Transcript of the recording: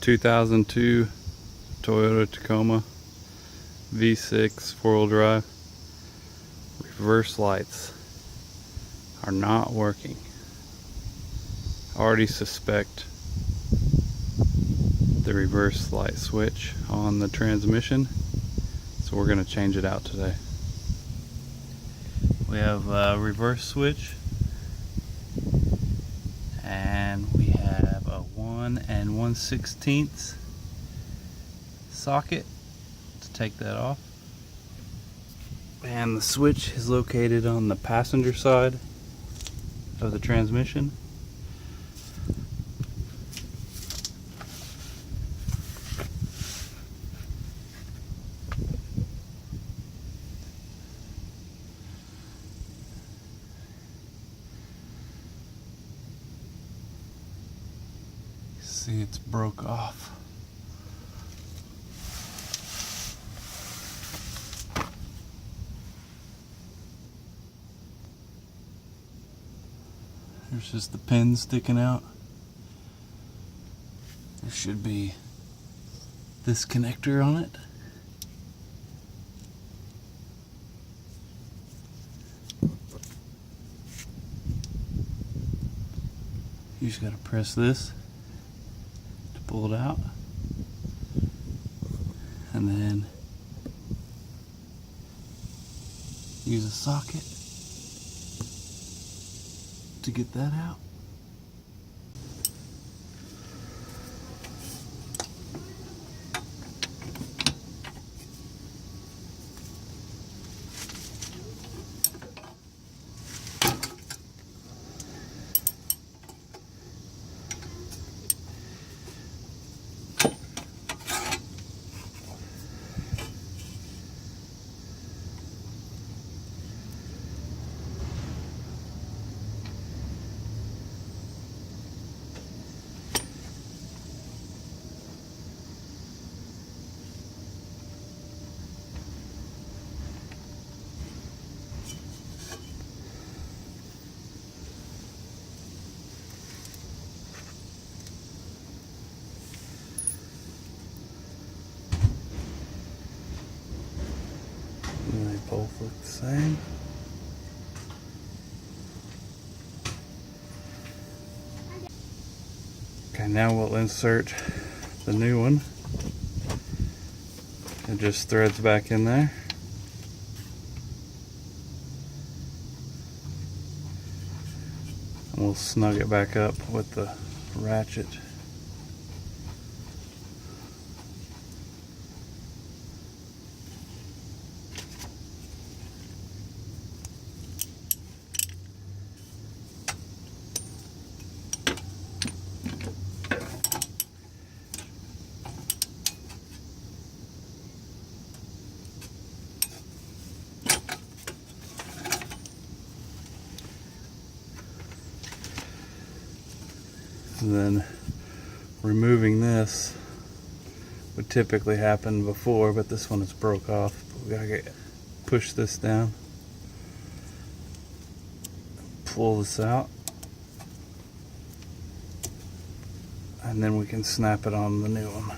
2002 Toyota Tacoma V6 4-wheel drive. Reverse lights are not working. I already suspect the reverse light switch on the transmission, so we're going to change it out today. We have a reverse switch, and we have a 1 1/16 socket to take that off. And the switch is located on the passenger side of the transmission. See, it's broke off. There's just the pin sticking out. There should be this connector on it. You just gotta press this to pull it out, and then use a socket to get that out. And they both look the same. Okay, now we'll insert the new one. It just threads back in there. And we'll snug it back up with the ratchet. And then removing this would typically happen before, but this one is broke off. We gotta push this down, pull this out, and then we can snap it on the new one.